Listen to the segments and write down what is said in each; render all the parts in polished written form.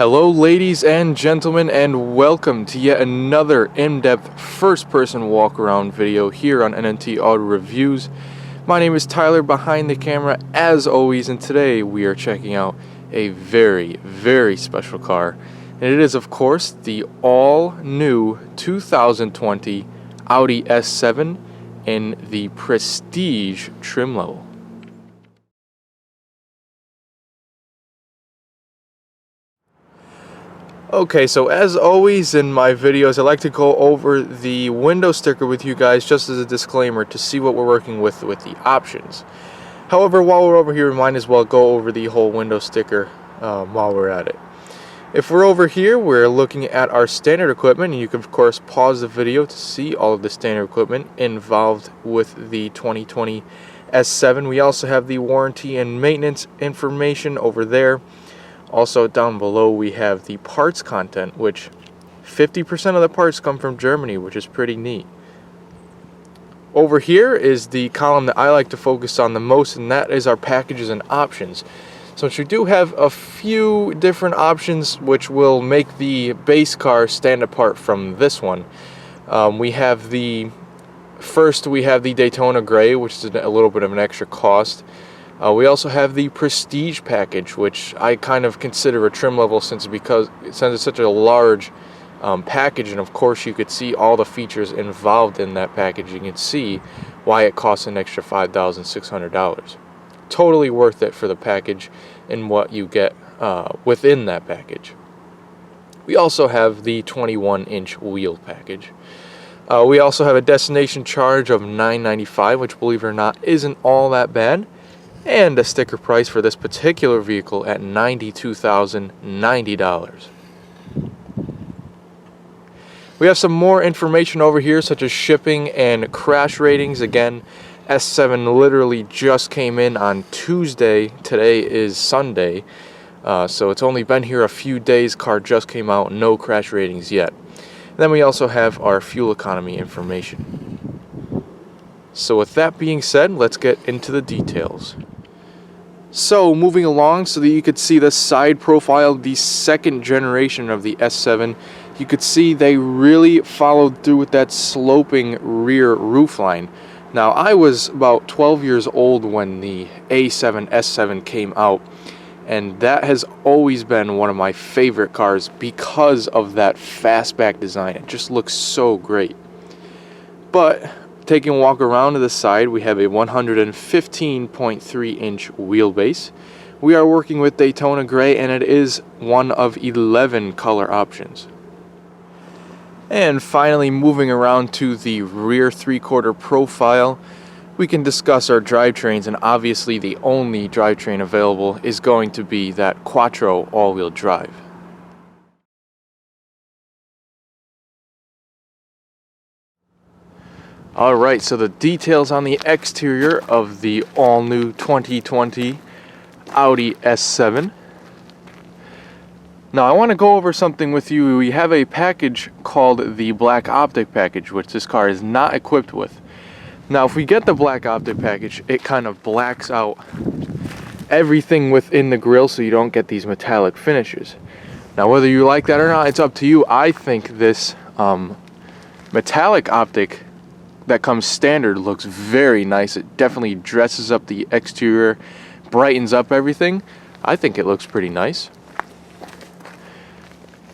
Hello ladies and gentlemen, and welcome to yet another in-depth first-person walk-around video here on NNT Auto Reviews. My name is Tyler behind the camera as always, and today we are checking out a very special car. And it is of course the all-new 2020 Audi S7 in the Prestige trim level. Okay, so as always in my videos, I like to go over the window sticker with you guys just as a disclaimer to see what we're working with the options. However, while we're over here, we might as well go over the whole window sticker while we're at it. If we're over here, we're looking at our standard equipment, and you can of course pause the video to see all of the standard equipment involved with the 2020 S7. We also have the warranty and maintenance information over there. Also down below we have the parts content, which 50% of the parts come from Germany, which is pretty neat. Over here is the column that I like to focus on the most, and that is our packages and options. So we do have a few different options which will make the base car stand apart from this one. We have the Daytona Gray, which is a little bit of an extra cost. We also have the Prestige package, which I kind of consider a trim level since it's such a large package, and of course you could see all the features involved in that package. You can see why it costs an extra $5,600. Totally worth it for the package and what you get within that package. We also have the 21-inch wheel package. We also have a destination charge of $995, which, believe it or not, isn't all that bad. And a sticker price for this particular vehicle at $92,090. We have some more information over here, such as shipping and crash ratings. Again, S7 literally just came in on Tuesday. Today is Sunday, so it's only been here a few days. Car just came out, no crash ratings yet. And then we also have our fuel economy information. So with that being said, let's get into the details. So moving along, so that you could see the side profile of the second generation of the S7, you could see they really followed through with that sloping rear roofline. Now, I was about 12 years old when the A7 S7 came out, and that has always been one of my favorite cars because of that fastback design. It just looks so great. But taking a walk around to the side, we have a 115.3-inch wheelbase. We are working with Daytona Gray, and it is one of 11 color options. And finally, moving around to the rear three-quarter profile, we can discuss our drivetrains, and obviously the only drivetrain available is going to be that Quattro all-wheel drive. Alright, so the details on the exterior of the all-new 2020 Audi S7. Now I want to go over something with you. We have a package called the Black Optic package, which this car is not equipped with. Now if we get the Black Optic package, it kind of blacks out everything within the grille so you don't get these metallic finishes. Now whether you like that or not, it's up to you. I think this metallic optic that comes standard looks very nice. It definitely dresses up the exterior, brightens up everything. I think it looks pretty nice.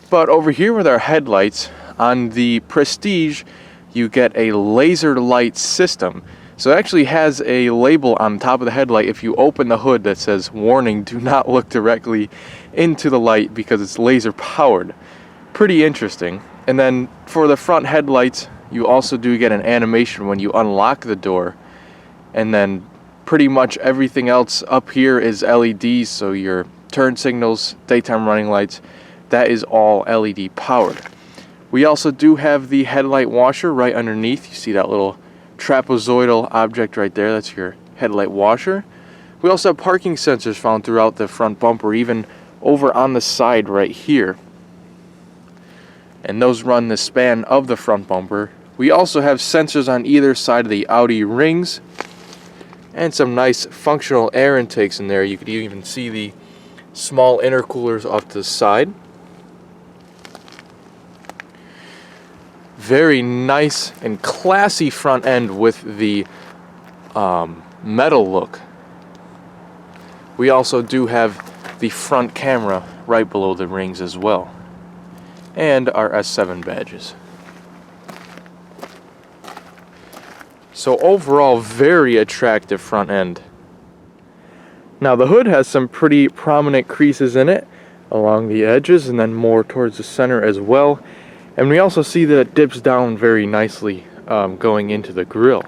But over here with our headlights, on the Prestige you get a laser light system. So it actually has a label on top of the headlight if you open the hood that says, "Warning, do not look directly into the light because it's laser powered." Pretty interesting. And then for the front headlights, you also do get an animation when you unlock the door, and then pretty much everything else up here is LEDs, so your turn signals, daytime running lights, that is all LED powered. We also do have the headlight washer right underneath. You see that little trapezoidal object right there, that's your headlight washer. We also have parking sensors found throughout the front bumper, even over on the side right here. And those run the span of the front bumper. We also have sensors on either side of the Audi rings, and some nice functional air intakes in there. You could even see the small intercoolers off to the side. Very nice and classy front end with the metal look. We also do have the front camera right below the rings as well, and our S7 badges. So overall, very attractive front end. Now the hood has some pretty prominent creases in it along the edges and then more towards the center as well. And we also see that it dips down very nicely going into the grille.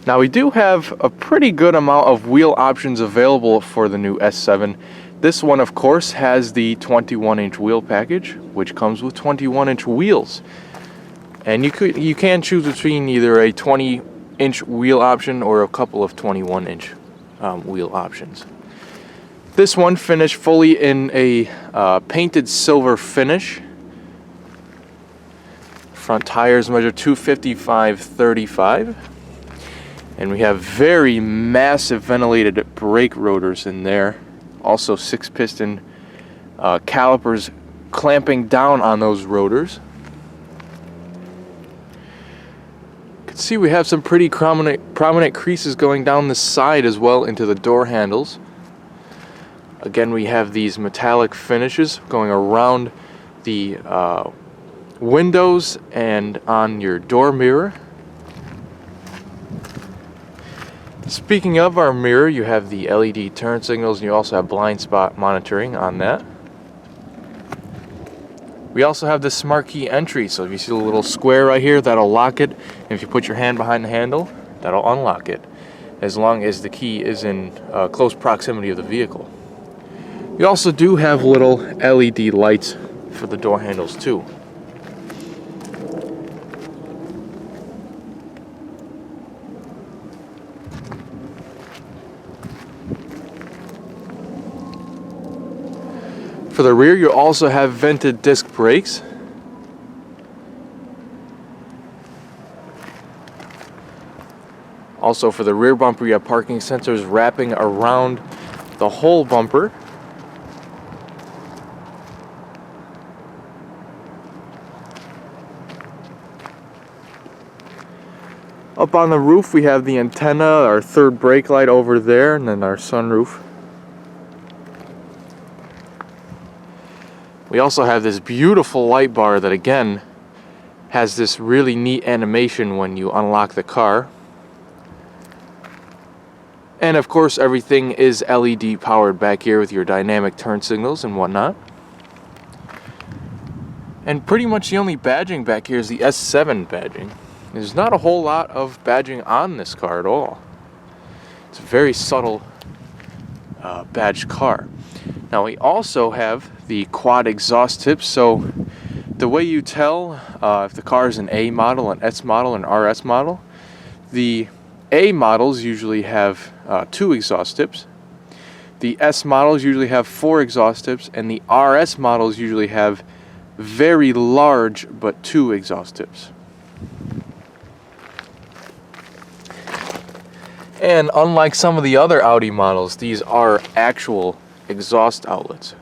Now we do have a pretty good amount of wheel options available for the new S7. This one, of course, has the 21-inch wheel package, which comes with 21-inch wheels. And you can choose between either a 20-inch wheel option or a couple of 21-inch wheel options. This one finished fully in a painted silver finish. Front tires measure 255/35. And we have very massive ventilated brake rotors in there. Also 6-piston calipers clamping down on those rotors. See, we have some pretty prominent creases going down the side as well into the door handles. Again, we have these metallic finishes going around the windows and on your door mirror. Speaking of our mirror, you have the LED turn signals and you also have blind spot monitoring on that. We also have the smart key entry, so if you see the little square right here, that'll lock it. And if you put your hand behind the handle, that'll unlock it, as long as the key is in close proximity of the vehicle. We also do have little LED lights for the door handles too. For the rear, you also have vented disc brakes. Also for the rear bumper, you have parking sensors wrapping around the whole bumper. Up on the roof, we have the antenna, our third brake light over there, and then our sunroof. We also have this beautiful light bar that again has this really neat animation when you unlock the car. And of course everything is LED powered back here with your dynamic turn signals and whatnot. And pretty much the only badging back here is the S7 badging. There's not a whole lot of badging on this car at all. It's a very subtle badged car. Now we also have the quad exhaust tips, so the way you tell if the car is an A model, an S model, an RS model, the A models usually have 2 exhaust tips, the S models usually have 4 exhaust tips, and the RS models usually have very large but 2 exhaust tips. And unlike some of the other Audi models, these are actual exhaust outlets.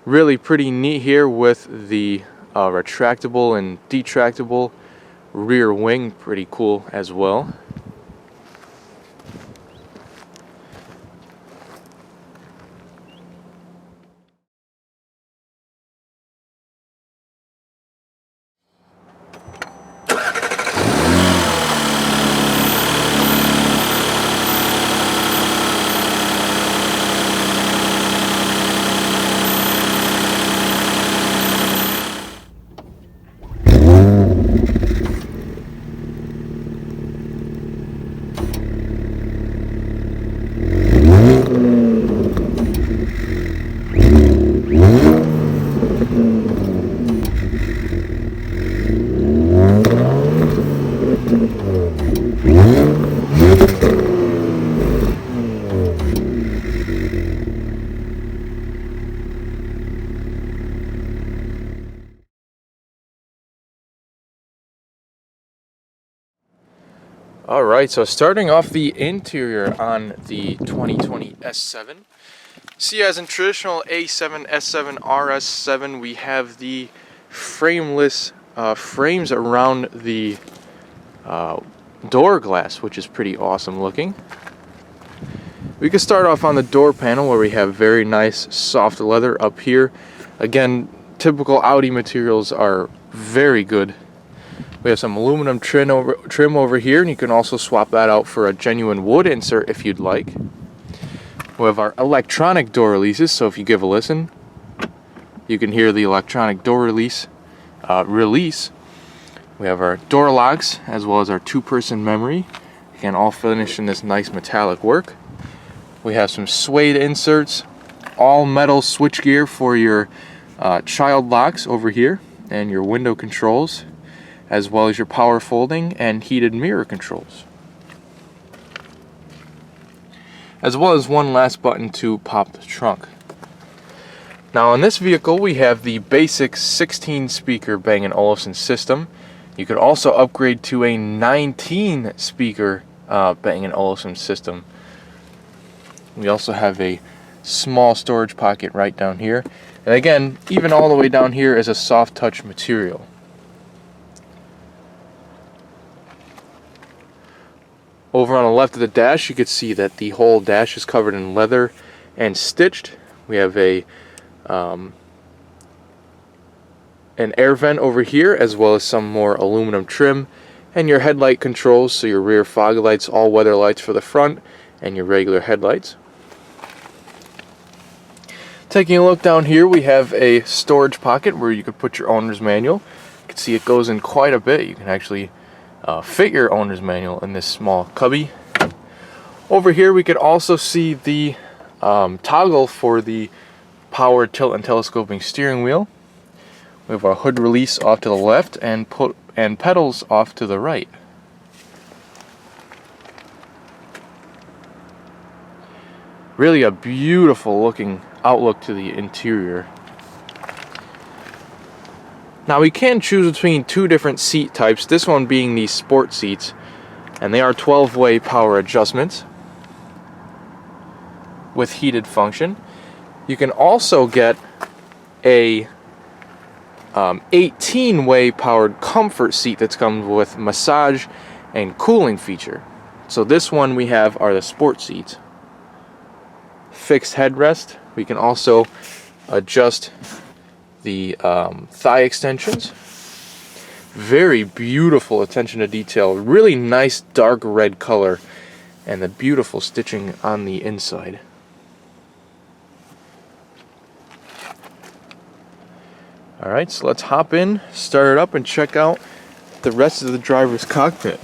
Really pretty neat here with the retractable and detractable rear wing, pretty cool as well. Alright, so starting off the interior on the 2020 S7. See, as in traditional A7, S7, RS7, we have the frameless frames around the door glass, which is pretty awesome looking. We can start off on the door panel where we have very nice soft leather up here. Again, typical Audi materials are very good. We have some aluminum trim over here, and you can also swap that out for a genuine wood insert if you'd like. We have our electronic door releases, so if you give a listen, you can hear the electronic door release. We have our door locks as well as our two-person memory. Again, all finished in this nice metallic work. We have some suede inserts, all metal switchgear for your child locks over here, and your window controls, as well as your power folding and heated mirror controls. As well as one last button to pop the trunk. Now on this vehicle we have the basic 16 speaker Bang & Olufsen system. You could also upgrade to a 19 speaker Bang & Olufsen system. We also have a small storage pocket right down here. And again, even all the way down here is a soft touch material. Over on the left of the dash, you can see that the whole dash is covered in leather and stitched. We have an air vent over here, as well as some more aluminum trim, and your headlight controls, so your rear fog lights, all weather lights for the front, and your regular headlights. Taking a look down here, we have a storage pocket where you could put your owner's manual. You can see it goes in quite a bit. You can actually fit your owner's manual in this small cubby. Over here we could also see the toggle for the power tilt and telescoping steering wheel. We have our hood release off to the left and pedals off to the right. Really a beautiful looking outlook to the interior. Now we can choose between two different seat types, this one being the sport seats, and they are 12-way power adjustments with heated function. You can also get a 18-way powered comfort seat that comes with massage and cooling feature. So this one we have are the sport seats. Fixed headrest. We can also adjust the thigh extensions. Very beautiful attention to detail. Really nice dark red color, and the beautiful stitching on the inside. Alright, so let's hop in, start it up, and check out the rest of the driver's cockpit.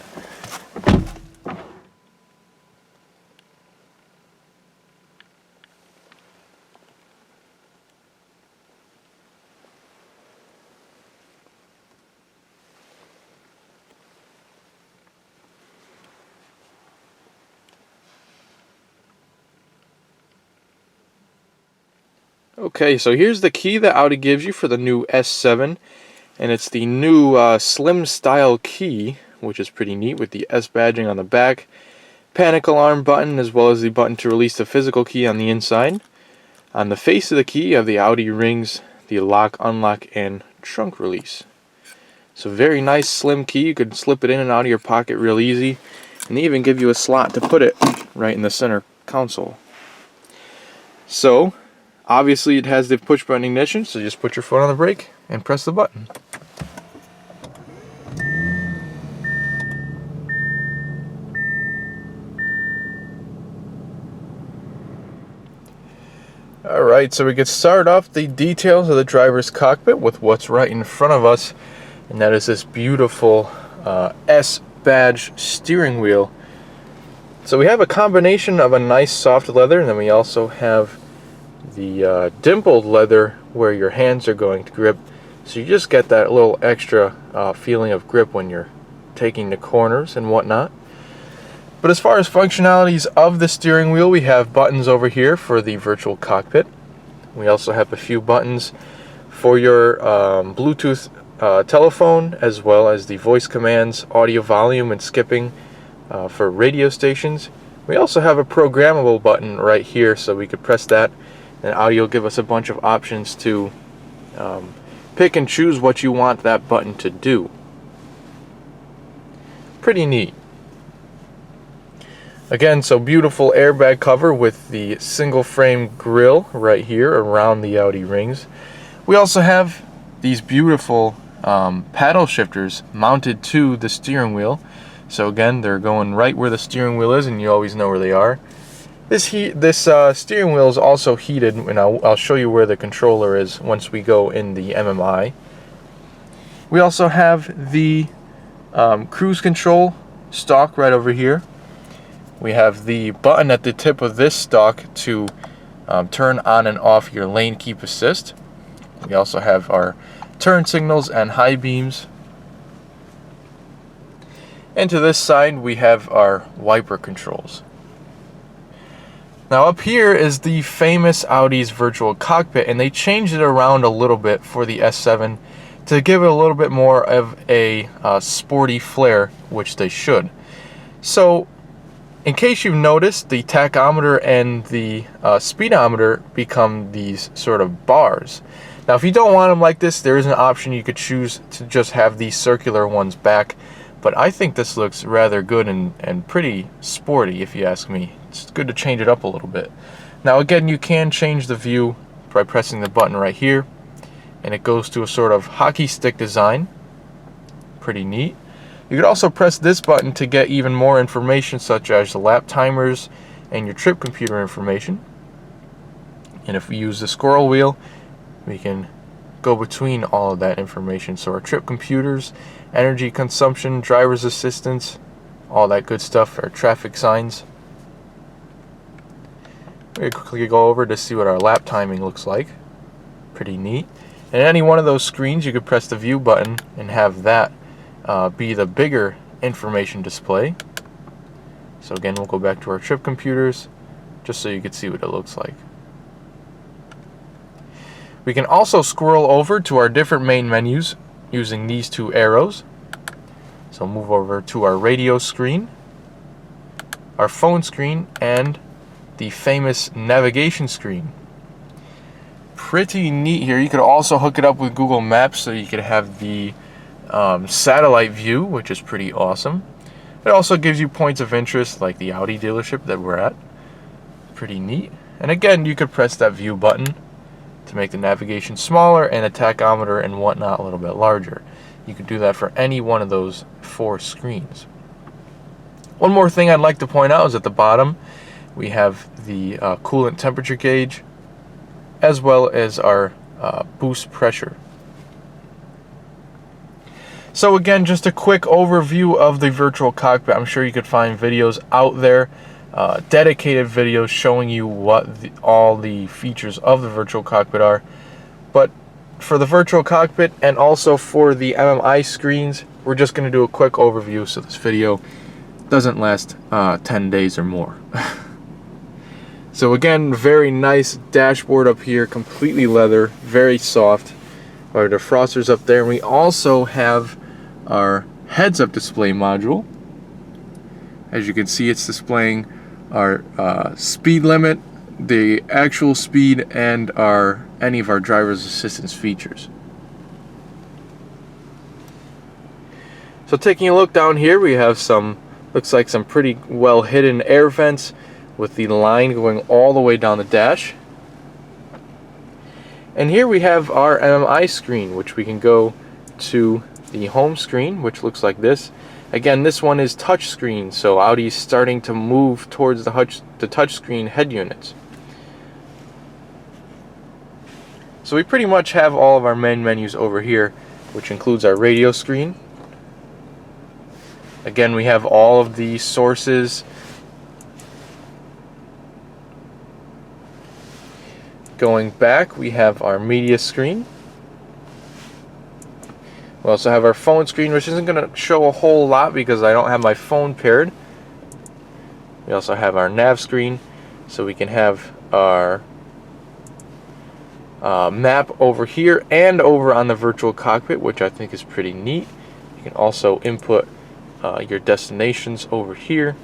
Okay, so here's the key that Audi gives you for the new S7, and it's the new slim style key, which is pretty neat with the S badging on the back, panic alarm button, as well as the button to release the physical key on the inside. On the face of the key you have the Audi rings, the lock, unlock, and trunk release. So very nice slim key. You could slip it in and out of your pocket real easy, and they even give you a slot to put it right in the center console. So obviously it has the push button ignition, so just put your foot on the brake and press the button. Alright, so we could start off the details of the driver's cockpit with what's right in front of us, and that is this beautiful S badge steering wheel. So we have a combination of a nice soft leather, and then we also have the dimpled leather where your hands are going to grip, so you just get that little extra feeling of grip when you're taking the corners and whatnot. But as far as functionalities of the steering wheel, we have buttons over here for the virtual cockpit. We also have a few buttons for your Bluetooth telephone, as well as the voice commands, audio volume and skipping, for radio stations. We also have a programmable button right here, so we could press that, and Audi will give us a bunch of options to pick and choose what you want that button to do. Pretty neat. Again, so beautiful airbag cover with the single frame grille right here around the Audi rings. We also have these beautiful paddle shifters mounted to the steering wheel. So again, they're going right where the steering wheel is, and you always know where they are. This steering wheel is also heated, and I'll show you where the controller is once we go in the MMI. We also have the cruise control stalk right over here. We have the button at the tip of this stalk to turn on and off your lane keep assist. We also have our turn signals and high beams. And to this side we have our wiper controls. Now up here is the famous Audi's virtual cockpit, and they changed it around a little bit for the S7 to give it a little bit more of a sporty flair, which they should. So in case you've noticed, the tachometer and the speedometer become these sort of bars. Now if you don't want them like this, there is an option you could choose to just have these circular ones back, but I think this looks rather good and pretty sporty, if you ask me. It's good to change it up a little bit. Now again, you can change the view by pressing the button right here, and it goes to a sort of hockey stick design. Pretty neat. You could also press this button to get even more information, such as the lap timers and your trip computer information. And if we use the scroll wheel, we can go between all of that information. So our trip computers, energy consumption, driver's assistance, all that good stuff, our traffic signs. We quickly go over to see what our lap timing looks like. Pretty neat. And any one of those screens, you could press the view button and have that be the bigger information display. So again, we'll go back to our trip computers just so you can see what it looks like. We can also scroll over to our different main menus using these two arrows. So move over to our radio screen, our phone screen, and the famous navigation screen. Pretty neat here. You could also hook it up with Google Maps so you could have the satellite view, which is pretty awesome. It also gives you points of interest like the Audi dealership that we're at. Pretty neat. And again, you could press that view button to make the navigation smaller and the tachometer and whatnot a little bit larger. You could do that for any one of those 4 screens. One more thing I'd like to point out is at the bottom we have the coolant temperature gauge, as well as our boost pressure. So again, just a quick overview of the virtual cockpit. I'm sure you could find videos out there, dedicated videos showing you what all the features of the virtual cockpit are. But for the virtual cockpit and also for the MMI screens, we're just going to do a quick overview so this video doesn't last 10 days or more. So again, very nice dashboard up here, completely leather, very soft. Our defroster's up there, and we also have our heads-up display module. As you can see, it's displaying our speed limit, the actual speed, and any of our driver's assistance features. So taking a look down here, we have looks like some pretty well hidden air vents with the line going all the way down the dash. And here we have our MMI screen, which we can go to the home screen, which looks like this. Again, this one is touch screen, so Audi's starting to move towards the touch screen head units. So we pretty much have all of our main menus over here, which includes our radio screen. Again, we have all of the sources. Going back, we have our media screen. We also have our phone screen, which isn't going to show a whole lot because I don't have my phone paired. We also have our nav screen, so we can have our map over here and over on the virtual cockpit, which I think is pretty neat. You can also input your destinations over here.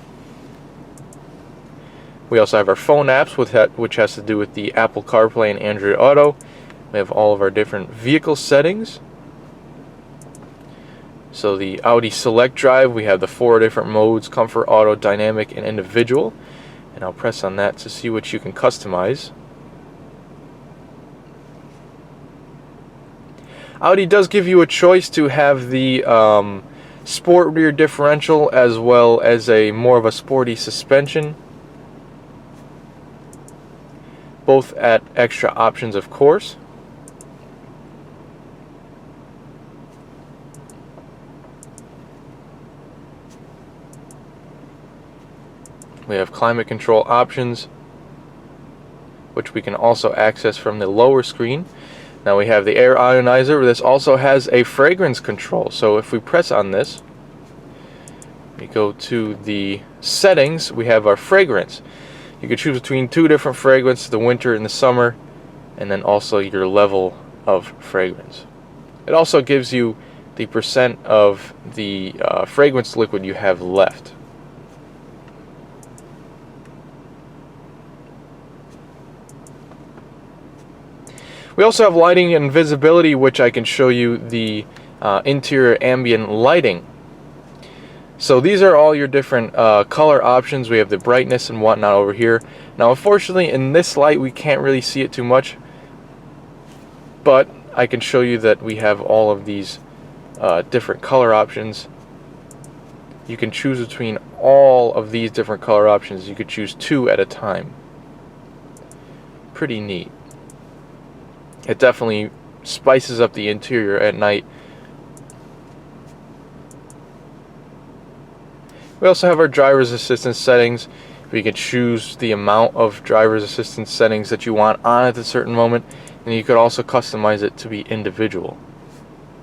We also have our phone apps, which has to do with the Apple CarPlay and Android Auto. We have all of our different vehicle settings. So the Audi Select Drive, we have the 4 different modes: Comfort, Auto, Dynamic, and Individual. And I'll press on that to see what you can customize. Audi does give you a choice to have the sport rear differential as well as a more of a sporty suspension. Both at extra options, of course. We have climate control options, which we can also access from the lower screen. Now we have the air ionizer. This also has a fragrance control. So if we press on this, we go to the settings, we have our fragrance. You can choose between 2 different fragrances, the winter and the summer, and then also your level of fragrance. It also gives you the percent of the fragrance liquid you have left. We also have lighting and visibility, which I can show you the interior ambient lighting. So these are all your different color options. We have the brightness and whatnot over here. Now unfortunately in this light we can't really see it too much, but I can show you that we have all of these different color options. You can choose between all of these different color options. You could choose 2 at a time. Pretty neat. It definitely spices up the interior at night. We also have our driver's assistance settings. We can choose the amount of driver's assistance settings that you want on at a certain moment, and you could also customize it to be individual.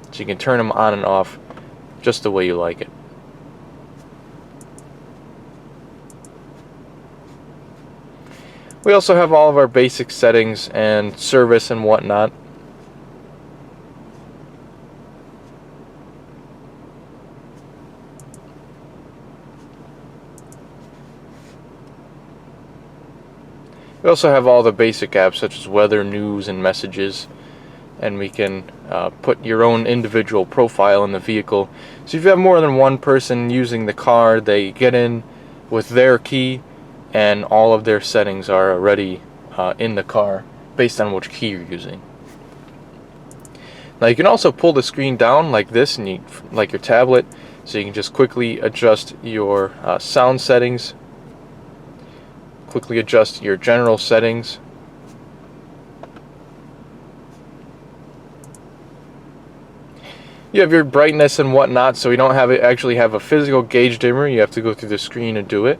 So you can turn them on and off just the way you like it. We also have all of our basic settings and service and whatnot. We also have all the basic apps such as weather, news, and messages. And we can put your own individual profile in the vehicle. So if you have more than one person using the car, they get in with their key, and all of their settings are already in the car based on which key you're using. Now you can also pull the screen down like this, and like your tablet, so you can just quickly adjust your sound settings, quickly adjust your general settings. You have your brightness and whatnot, so we don't actually have a physical gauge dimmer. You have to go through the screen and do it.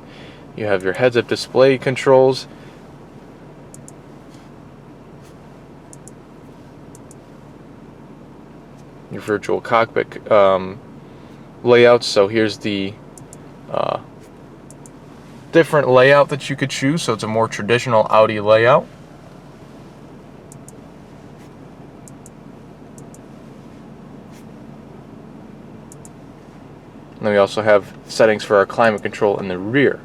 You have your heads-up display controls. Your virtual cockpit layouts. So here's the different layout that you could choose. So it's a more traditional Audi layout. And then we also have settings for our climate control in the rear.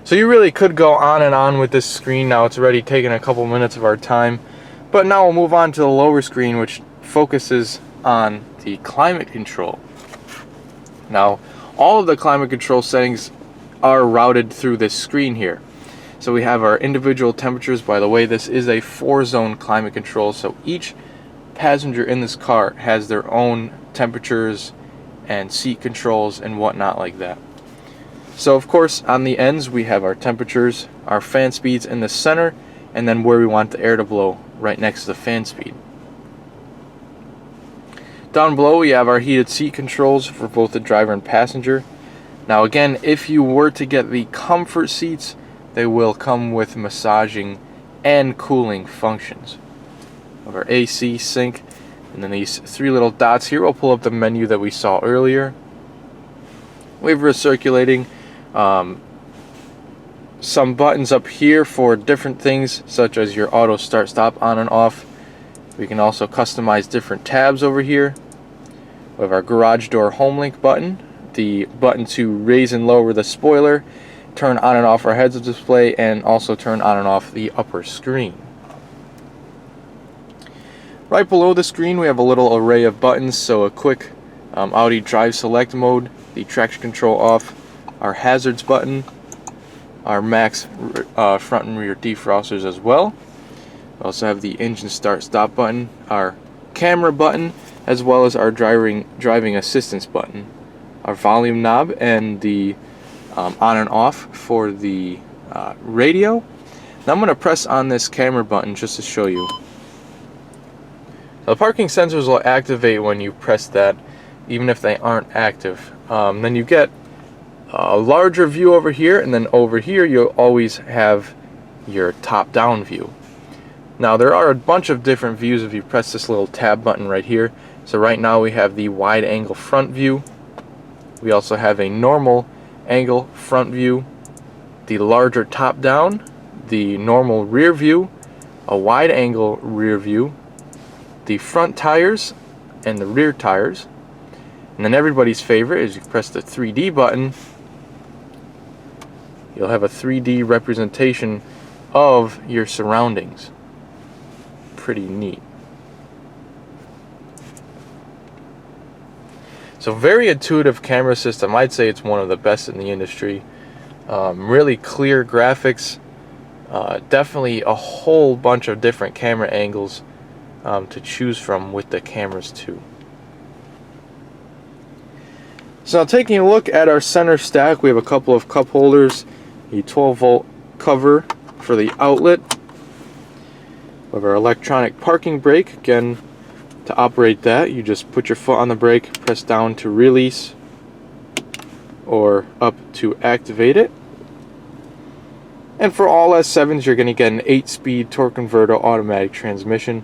So you really could go on and on with this screen. Now it's already taken a couple minutes of our time. But now we'll move on to the lower screen, which focuses on the climate control. Now, all of the climate control settings are routed through this screen here. So we have our individual temperatures. By the way, this is a 4-zone climate control, so each passenger in this car has their own temperatures and seat controls and whatnot like that. So of course on the ends we have our temperatures, our fan speeds in the center, and then where we want the air to blow right next to the fan speed. Down below we have our heated seat controls for both the driver and passenger. Now again, if you were to get the comfort seats, they will come with massaging and cooling functions. We have our AC, sync, and then these 3 little dots here will pull up the menu that we saw earlier. We have recirculating. Some buttons up here for different things, such as your auto start stop on and off. We can also customize different tabs over here. We have our garage door home link button, the button to raise and lower the spoiler, turn on and off our heads-up display, and also turn on and off the upper screen. Right below the screen we have a little array of buttons, so a quick Audi drive select mode, the traction control off, our hazards button, our max front and rear defrosters as well. We also have the engine start stop button, our camera button, as well as our driving assistance button, our volume knob, and the on and off for the radio. Now I'm going to press on this camera button just to show you. The parking sensors will activate when you press that, even if they aren't active. Then you get a larger view over here, and then over here you'll always have your top-down view. Now there are a bunch of different views if you press this little tab button right here. So right now we have the wide angle front view. We also have a normal angle front view, the larger top-down, the normal rear view, a wide angle rear view, the front tires and the rear tires, and then everybody's favorite is you press the 3D button, you'll have a 3D representation of your surroundings. Pretty neat. So very intuitive camera system. I'd say it's one of the best in the industry. Really clear graphics, definitely a whole bunch of different camera angles to choose from with the cameras too. So now taking a look at our center stack, we have a couple of cup holders, a 12-volt cover for the outlet. We have our electronic parking brake. Again, to operate that, you just put your foot on the brake, press down to release, or up to activate it. And for all S7s, you're going to get an 8-speed torque converter automatic transmission.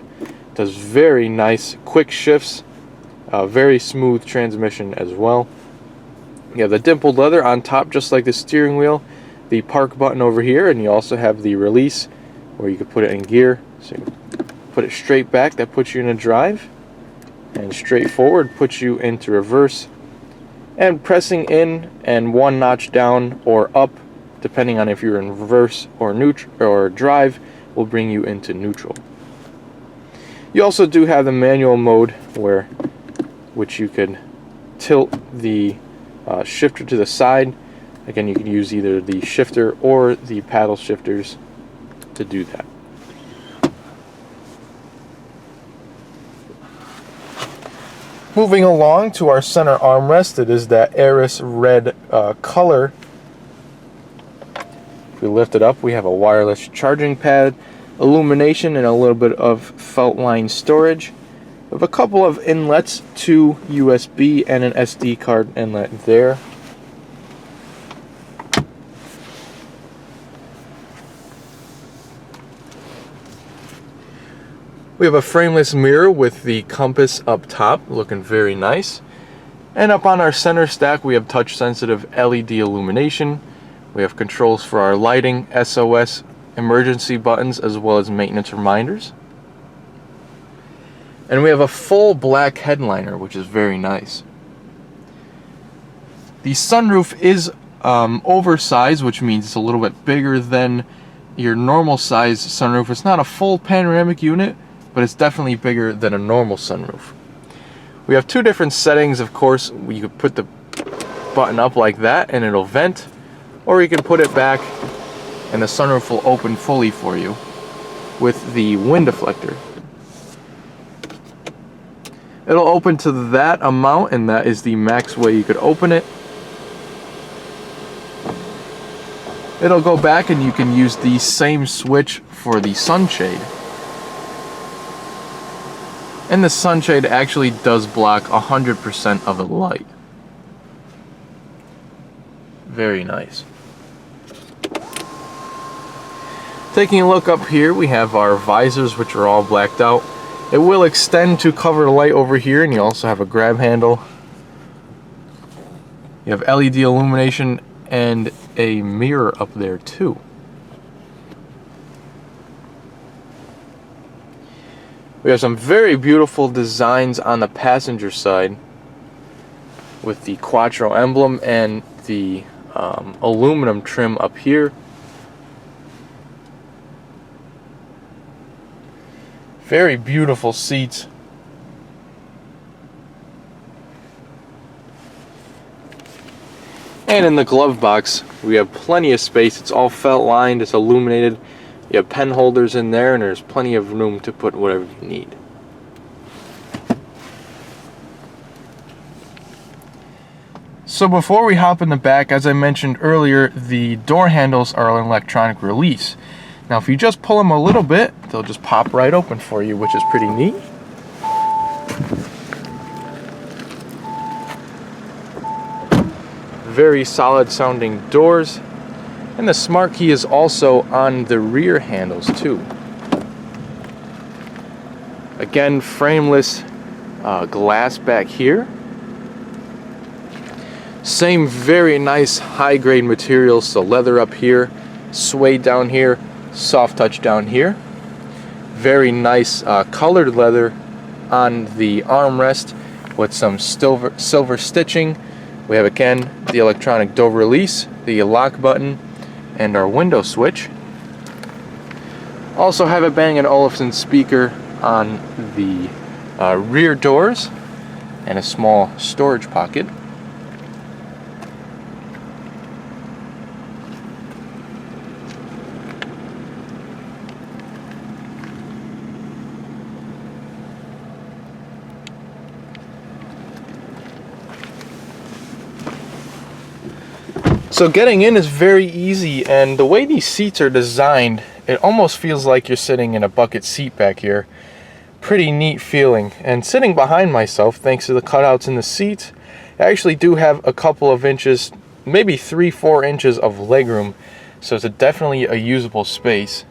Does very nice quick shifts, very smooth transmission as well. You have the dimpled leather on top, just like the steering wheel, the park button over here, and you also have the release where you can put it in gear. So you put it straight back, that puts you in a drive, and straight forward puts you into reverse. And pressing in and one notch down or up, depending on if you're in reverse or neutral or drive, will bring you into neutral. You also do have the manual mode which you could tilt the shifter to the side. Again, you can use either the shifter or the paddle shifters to do that. Moving along to our center armrest, it is that Eris red color. If we lift it up, we have a wireless charging pad, illumination, and a little bit of felt line storage. We have a couple of inlets, 2 USB and an SD card inlet there. We have a frameless mirror with the compass up top, looking very nice. And up on our center stack, we have touch-sensitive LED illumination. We have controls for our lighting, SOS, emergency buttons, as well as maintenance reminders. And we have a full black headliner, which is very nice. The sunroof is oversized, which means it's a little bit bigger than your normal size sunroof. It's not a full panoramic unit, but it's definitely bigger than a normal sunroof. We have two different settings, of course. You could put the button up like that and it'll vent, or you can put it back and the sunroof will open fully for you with the wind deflector. It'll open to that amount, and that is the max way you could open it. It'll go back and you can use the same switch for the sunshade. And the sunshade actually does block 100% of the light. Very nice. Taking a look up here, we have our visors, which are all blacked out. It will extend to cover the light over here, and you also have a grab handle. You have LED illumination and a mirror up there too. We have some very beautiful designs on the passenger side. with the Quattro emblem and the aluminum trim up here. Very beautiful seats. And in the glove box, we have plenty of space. It's all felt lined, it's illuminated. You have pen holders in there, and there's plenty of room to put whatever you need. So before we hop in the back, as I mentioned earlier, the door handles are an electronic release. Now if you just pull them a little bit, they'll just pop right open for you, which is pretty neat. Very solid sounding doors. And the smart key is also on the rear handles too. Again, frameless glass back here. Same very nice high grade materials, so leather up here, suede down here, soft touch down here. Very nice colored leather on the armrest with some silver stitching. We have again the electronic door release, the lock button, and our window switch. Also have a Bang & Olufsen speaker on the rear doors and a small storage pocket. So getting in is very easy, and the way these seats are designed, it almost feels like you're sitting in a bucket seat back here. Pretty neat feeling. And sitting behind myself, thanks to the cutouts in the seats, I actually do have a couple of inches, maybe 3-4 inches of legroom, so it's definitely a usable space.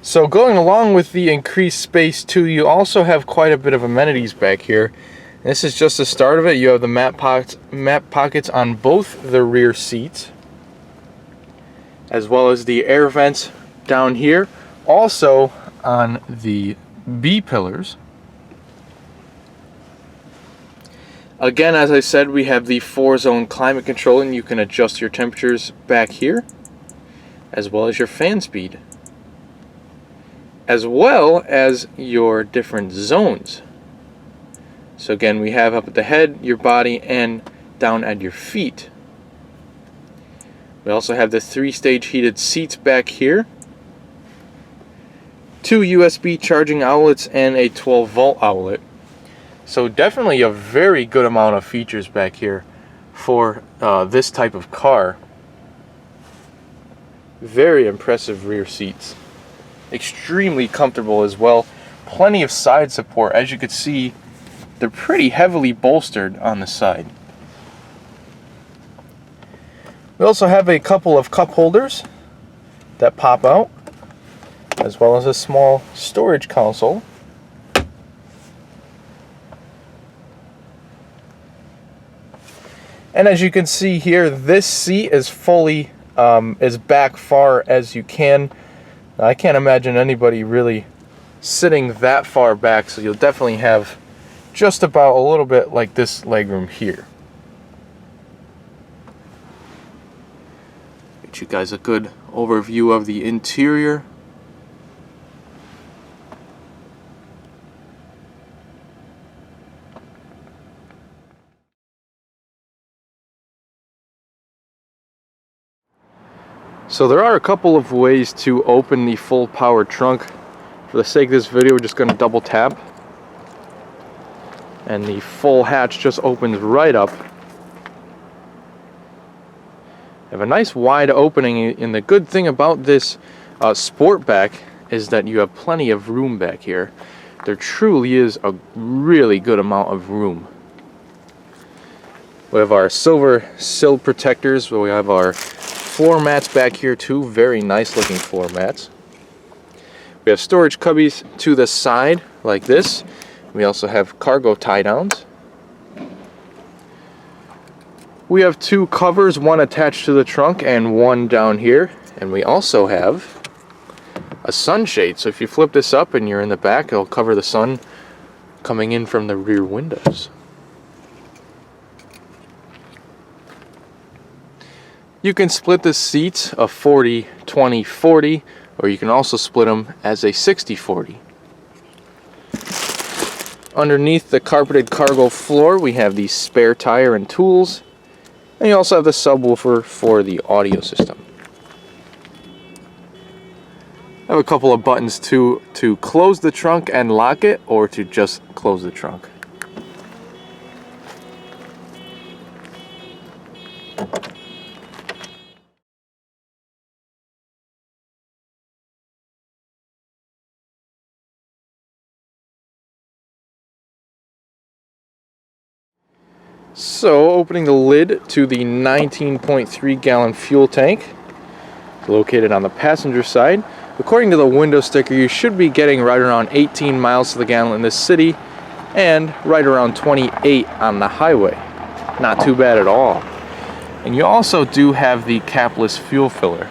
So going along with the increased space too, you also have quite a bit of amenities back here. This is just the start of it. You have the map pockets on both the rear seats, as well as the air vents down here, also on the B pillars. Again, as I said, we have the 4-zone climate control, and you can adjust your temperatures back here, as well as your fan speed, as well as your different zones. So again, we have up at the head, your body, and down at your feet. We also have the 3-stage heated seats back here, 2 USB charging outlets, and a 12-volt outlet. So definitely a very good amount of features back here for this type of car. Very impressive rear seats. Extremely comfortable as well. Plenty of side support. As you can see, they're pretty heavily bolstered on the side. We also have a couple of cup holders that pop out, as well as a small storage console. And as you can see here, this seat is fully as back far as you can. I can't imagine anybody really sitting that far back, so you'll definitely have just about a little bit like this legroom here. Get you guys a good overview of the interior. So there are a couple of ways to open the full power trunk. For the sake of this video, we're just going to double tap, and the full hatch just opens right up. You have a nice wide opening, and the good thing about this Sportback is that you have plenty of room back here. There truly is a really good amount of room. We have our silver sill protectors. We have our floor mats back here too. Very nice looking floor mats. We have storage cubbies to the side like this. We also have cargo tie downs. We have 2 covers, one attached to the trunk and one down here. And we also have a sunshade. So if you flip this up and you're in the back, it'll cover the sun coming in from the rear windows. You can split the seats a 40-20-40, or you can also split them as a 60-40. Underneath the carpeted cargo floor, we have the spare tire and tools, and you also have the subwoofer for the audio system. I have a couple of buttons to close the trunk and lock it, or to just close the trunk. So, opening the lid to the 19.3 gallon fuel tank, located on the passenger side. According to the window sticker, you should be getting right around 18 miles to the gallon in this city, and right around 28 on the highway. Not too bad at all. And you also do have the capless fuel filler.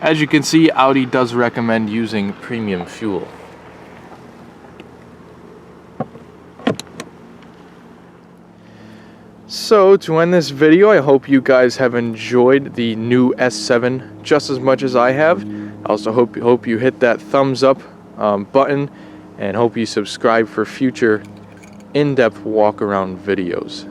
As you can see, Audi does recommend using premium fuel. So, to end this video, I hope you guys have enjoyed the new S7 just as much as I have. I also hope you hit that thumbs up button, and hope you subscribe for future in-depth walk-around videos.